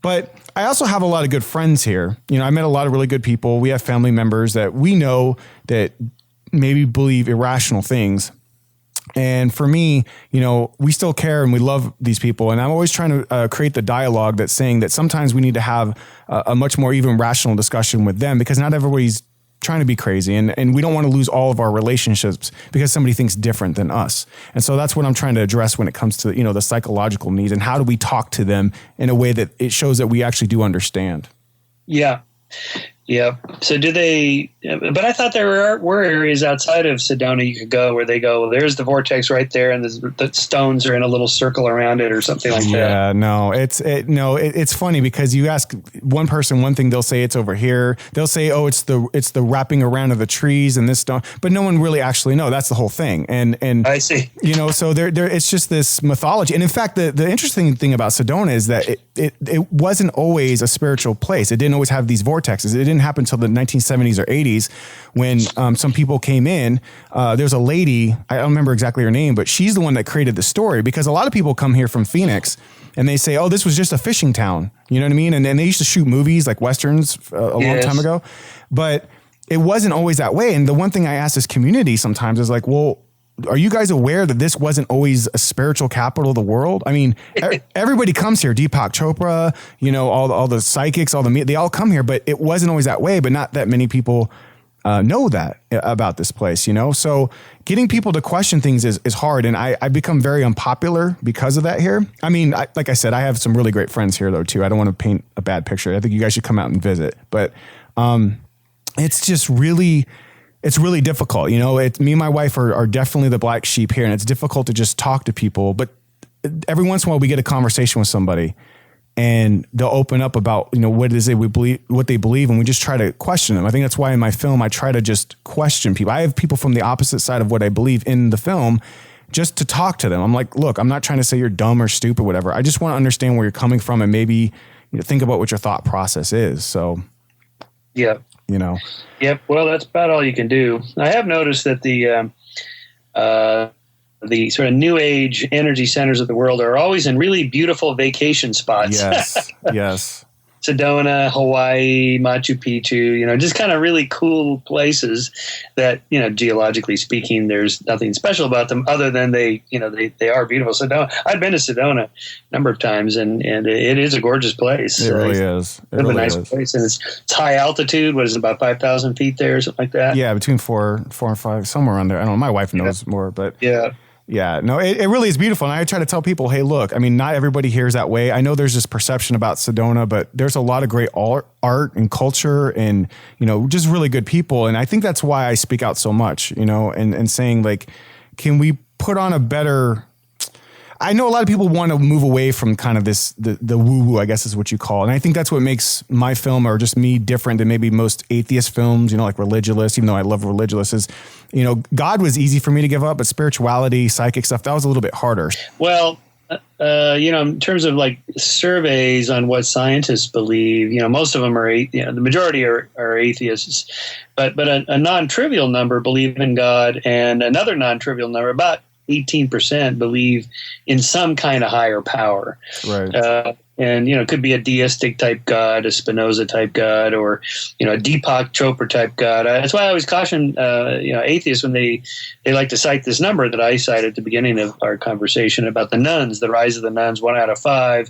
Speaker 2: but I also have a lot of good friends here. I met a lot of really good people. We have family members that we know that maybe believe irrational things. And for me, we still care and we love these people. And I'm always trying to create the dialogue that's saying that sometimes we need to have a much more even rational discussion with them, because not everybody's trying to be crazy. And we don't want to lose all of our relationships because somebody thinks different than us. And so that's what I'm trying to address when it comes to, the psychological needs and how do we talk to them in a way that it shows that we actually do understand.
Speaker 3: Yeah. Yeah. So but I thought there were areas outside of Sedona you could go where they go, well, there's the vortex right there, and the stones are in a little circle around it or something like that.
Speaker 2: Yeah, no, it's funny because you ask one person one thing, they'll say it's over here. They'll say, oh, it's the wrapping around of the trees and this stone, but no one really actually know. That's the whole thing. And
Speaker 3: I see.
Speaker 2: So there it's just this mythology. And in fact, the interesting thing about Sedona is that it wasn't always a spiritual place. It didn't always have these vortexes. It didn't happen until the 1970s or 80s when some people came in. There's a lady, I don't remember exactly her name, but she's the one that created the story, because a lot of people come here from Phoenix and they say, oh, this was just a fishing town. You know what I mean? And then they used to shoot movies like Westerns a long time ago, but it wasn't always that way. And the one thing I ask this community sometimes is like, well, are you guys aware that this wasn't always a spiritual capital of the world? Everybody comes here. Deepak Chopra, all the psychics, they all come here, but it wasn't always that way. But not that many people know that about this place, you know? So getting people to question things is hard. And I become very unpopular because of that here. I mean, like I said, I have some really great friends here though, too. I don't want to paint a bad picture. I think you guys should come out and visit, but, it's just really, it's really difficult. You know, me and my wife are definitely the black sheep here, and it's difficult to just talk to people. But every once in a while we get a conversation with somebody and they'll open up about, you know, what it is what they believe. And we just try to question them. I think that's why in my film, I try to just question people. I have people from the opposite side of what I believe in the film just to talk to them. I'm like, look, I'm not trying to say you're dumb or stupid, whatever. I just want to understand where you're coming from and maybe, you know, think about what your thought process is. So,
Speaker 3: yeah.
Speaker 2: You know.
Speaker 3: Yep. Well, that's about all you can do. I have noticed that the sort of new age energy centers of the world are always in really beautiful vacation spots.
Speaker 2: Yes. Yes.
Speaker 3: Sedona, Hawaii, Machu Picchu, you know, just kind of really cool places that, you know, geologically speaking, there's nothing special about them other than they are beautiful. Sedona, I've been to Sedona a number of times, and it is a gorgeous place.
Speaker 2: It really is. It really
Speaker 3: a nice
Speaker 2: is.
Speaker 3: place, and it's high altitude. What is it, about 5,000 feet there, or something like that?
Speaker 2: Yeah, between four and five, somewhere around there. I don't know. My wife knows more, but
Speaker 3: yeah.
Speaker 2: Yeah, no, it really is beautiful. And I try to tell people, hey, look, I mean, not everybody hears that way. I know there's this perception about Sedona, but there's a lot of great art and culture and, you know, just really good people. And I think that's why I speak out so much, you know, and saying like, can we put on a better... I know a lot of people want to move away from kind of this, the woo-woo, I guess is what you call it. And I think that's what makes my film or just me different than maybe most atheist films, you know, like Religulous, even though I love Religulous, is, you know, God was easy for me to give up, but spirituality, psychic stuff, that was a little bit harder.
Speaker 3: Well, you know, in terms of like surveys on what scientists believe, you know, most of them are, you know, the majority are atheists, but a non-trivial number believe in God, and another non-trivial number, about 18%, believe in some kind of higher power.
Speaker 2: Right.
Speaker 3: And, you know, it could be a deistic type God, a Spinoza type God, or, you know, a Deepak Chopra type God. That's why I always caution, you know, atheists when they like to cite this number that I cited at the beginning of our conversation about the nuns, the rise of the nuns. 1 out of 5,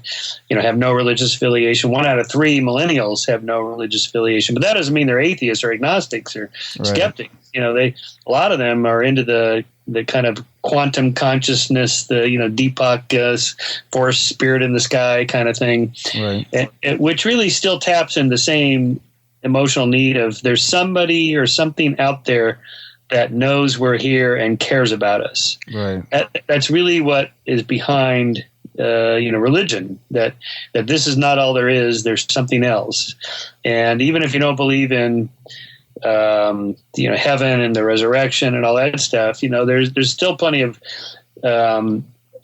Speaker 3: you know, have no religious affiliation. 1 out of 3 millennials have no religious affiliation. But that doesn't mean they're atheists or agnostics or skeptics. You know, a lot of them are into the kind of quantum consciousness, the, you know, Deepak force, spirit in the sky kind of thing, right. Which really still taps in the same emotional need of there's somebody or something out there that knows we're here and cares about us.
Speaker 2: Right.
Speaker 3: That's really what is behind, you know, religion, that this is not all there is. There's something else. And even if you don't believe in, you know, heaven and the resurrection and all that stuff, you know, there's still plenty of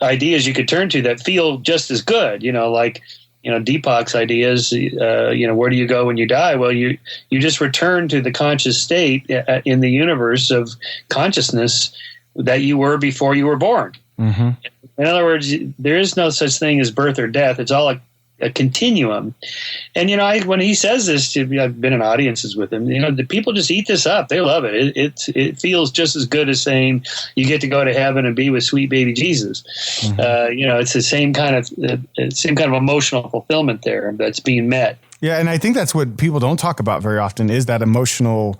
Speaker 3: ideas you could turn to that feel just as good, you know, like, you know, Deepak's ideas, you know, where do you go when you die? Well, you just return to the conscious state in the universe of consciousness that you were before you were born. Mm-hmm. In other words, there is no such thing as birth or death. It's all a continuum. And, you know, when he says this, I've been in audiences with him, you know, the people just eat this up. They love it. It feels just as good as saying you get to go to heaven and be with sweet baby Jesus. Mm-hmm. You know, it's the same kind of emotional fulfillment there that's being met.
Speaker 2: Yeah. And I think that's what people don't talk about very often is that the emotional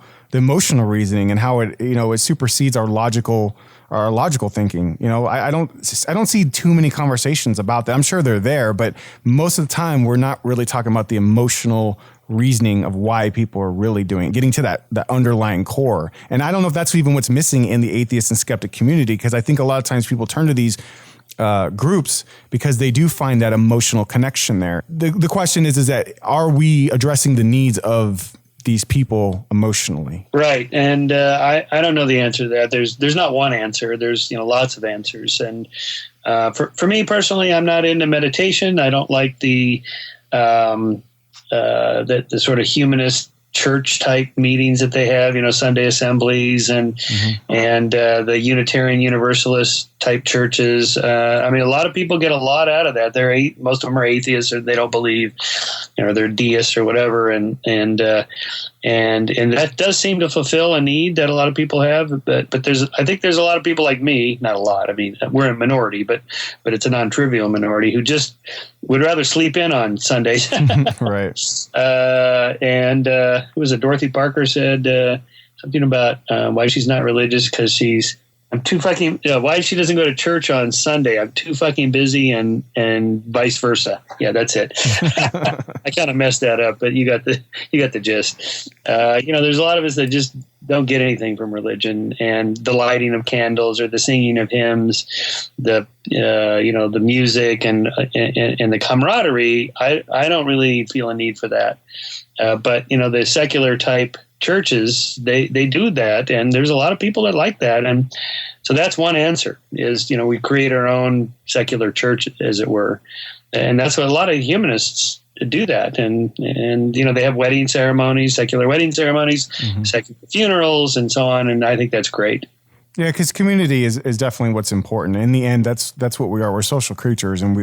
Speaker 2: reasoning and how it, you know, it supersedes our logical thinking. You know, I don't see too many conversations about that. I'm sure they're there, but most of the time we're not really talking about the emotional reasoning of why people are really doing it, getting to that underlying core. And I don't know if that's even what's missing in the atheist and skeptic community, because I think a lot of times people turn to these groups because they do find that emotional connection there. The question is that are we addressing the needs of these people emotionally? Right.
Speaker 3: And I don't know the answer to that. There's not one answer. There's, you know, lots of answers. And for me personally, I'm not into meditation. I don't like the sort of humanist church type meetings that they have, you know, Sunday assemblies and the Unitarian Universalist type churches. I mean, a lot of people get a lot out of that. Most of them are atheists, or they don't believe, you know, they're deists or whatever. And that does seem to fulfill a need that a lot of people have. But I think there's a lot of people like me, not a lot. I mean, we're a minority, but it's a non-trivial minority who just would rather sleep in on Sundays.
Speaker 2: Right.
Speaker 3: And who was it? Dorothy Parker said something about why she's not religious because I'm too fucking. Why she doesn't go to church on Sunday? I'm too fucking busy, and vice versa. Yeah, that's it. I kind of messed that up, but you got the gist. There's a lot of us that just don't get anything from religion, and the lighting of candles or the singing of hymns, the music and the camaraderie. I don't really feel a need for that. But the secular type churches, they do that, and there's a lot of people that like that, and so that's one answer is we create our own secular church, as it were, and that's what a lot of humanists do that, and they have wedding ceremonies, secular wedding ceremonies, secular funerals, and so on, and I think that's great.
Speaker 2: Yeah, because community is definitely what's important. In the end, that's what we are. We're social creatures, and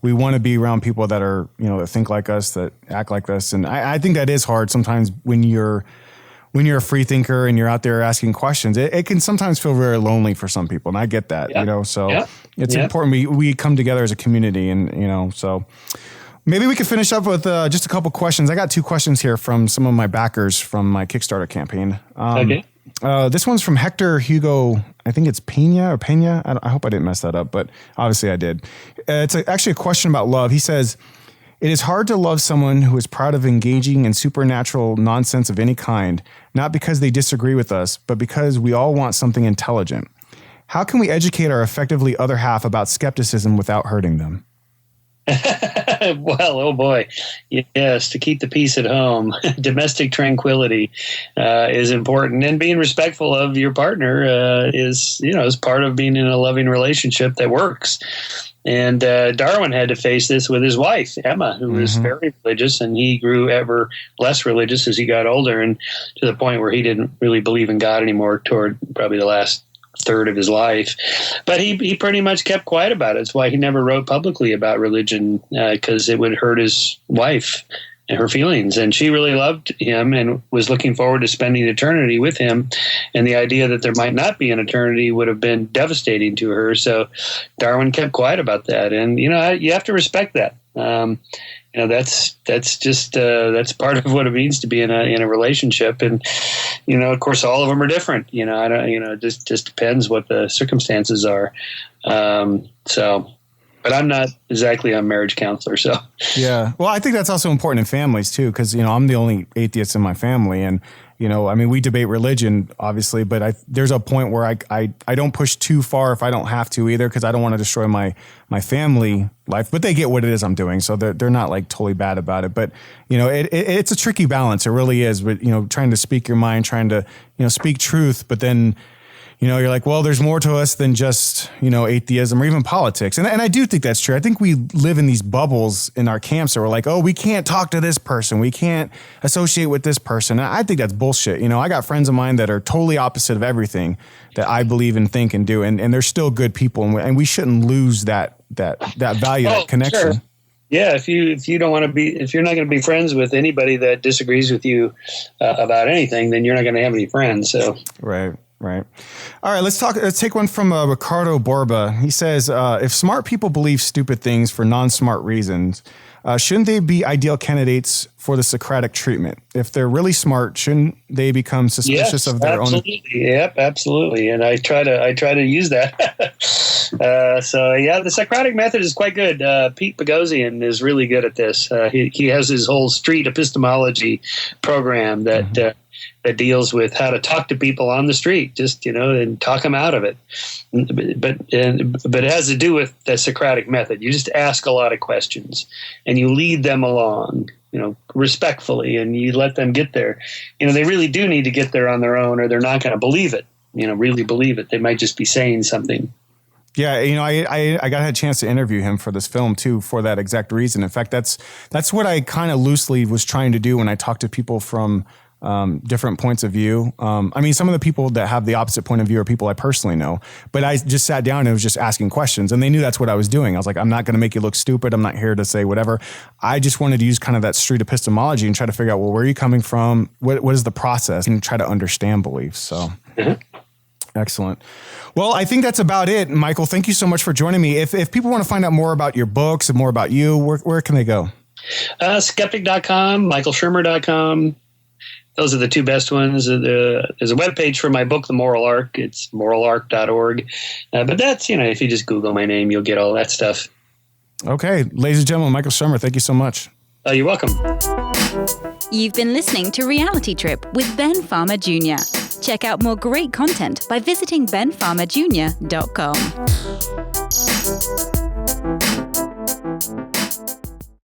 Speaker 2: we want to be around people that are that think like us, that act like us. And I think that is hard sometimes when you're a free thinker and you're out there asking questions. It can sometimes feel very lonely for some people, and I get that. So it's important we come together as a community, and so. Maybe we could finish up with just a couple questions. I got 2 questions here from some of my backers from my Kickstarter campaign.
Speaker 3: Okay.
Speaker 2: This one's from Hector Hugo. I think it's Pena. I hope I didn't mess that up, but obviously I did. It's actually a question about love. He says, "It is hard to love someone who is proud of engaging in supernatural nonsense of any kind, not because they disagree with us, but because we all want something intelligent. How can we educate our effectively other half about skepticism without hurting them?"
Speaker 3: Well, oh boy. Yes, to keep the peace at home. Domestic tranquility is important. And being respectful of your partner is part of being in a loving relationship that works. And Darwin had to face this with his wife, Emma, who was very religious, and he grew ever less religious as he got older, and to the point where he didn't really believe in God anymore toward probably the last third of his life. But he pretty much kept quiet about it. That's why he never wrote publicly about religion, because it would hurt his wife and her feelings. And she really loved him and was looking forward to spending eternity with him. And the idea that there might not be an eternity would have been devastating to her. So Darwin kept quiet about that. And, you have to respect that. That's just that's part of what it means to be in a relationship, and of course, all of them are different. It just depends what the circumstances are. But I'm not exactly a marriage counselor, so
Speaker 2: yeah. Well, I think that's also important in families too, because I'm the only atheist in my family, and we debate religion, obviously, but there's a point where I don't push too far if I don't have to either, because I don't want to destroy my family life. But they get what it is I'm doing, so they're not like totally bad about it. But it's a tricky balance. It really is. But trying to speak your mind, trying to speak truth, but then you're like, well, there's more to us than just, atheism or even politics. And I do think that's true. I think we live in these bubbles in our camps that we're like, oh, we can't talk to this person. We can't associate with this person. And I think that's bullshit. I got friends of mine that are totally opposite of everything that I believe and think and do. And they're still good people. And we shouldn't lose that value, that connection.
Speaker 3: Sure. Yeah, if you don't want to be, if you're not going to be friends with anybody that disagrees with you about anything, then you're not going to have any friends. So
Speaker 2: Right. All right, let's take one from Ricardo Borba. He says, if smart people believe stupid things for non-smart reasons, shouldn't they be ideal candidates for the Socratic treatment? If they're really smart, shouldn't they become suspicious of their own?
Speaker 3: Yep, absolutely. And I try to use that. The Socratic method is quite good. Pete Boghossian is really good at this. He has his whole street epistemology program that deals with how to talk to people on the street, just, and talk them out of it. But it has to do with the Socratic method. You just ask a lot of questions and you lead them along, respectfully, and you let them get there. They really do need to get there on their own, or they're not going to believe it, really believe it. They might just be saying something.
Speaker 2: Yeah, I got a chance to interview him for this film too, for that exact reason. In fact, that's what I kind of loosely was trying to do when I talked to people from different points of view. Some of the people that have the opposite point of view are people I personally know, but I just sat down and was just asking questions, and they knew that's what I was doing. I was like, I'm not going to make you look stupid. I'm not here to say whatever. I just wanted to use kind of that street epistemology and try to figure out, well, where are you coming from? What is the process? And try to understand beliefs. So excellent. Well, I think that's about it. Michael, thank you so much for joining me. If people want to find out more about your books and more about you, where can they go?
Speaker 3: Skeptic.com, michaelshermer.com. those are the two best ones. There's a webpage for my book, The Moral Arc. It's moralarc.org. But that's, if you just Google my name, you'll get all that stuff.
Speaker 2: Okay. Ladies and gentlemen, Michael Shermer, thank you so much.
Speaker 3: Oh, you're welcome.
Speaker 1: You've been listening to Reality Trip with Ben Fama Jr. Check out more great content by visiting benfamajr.com.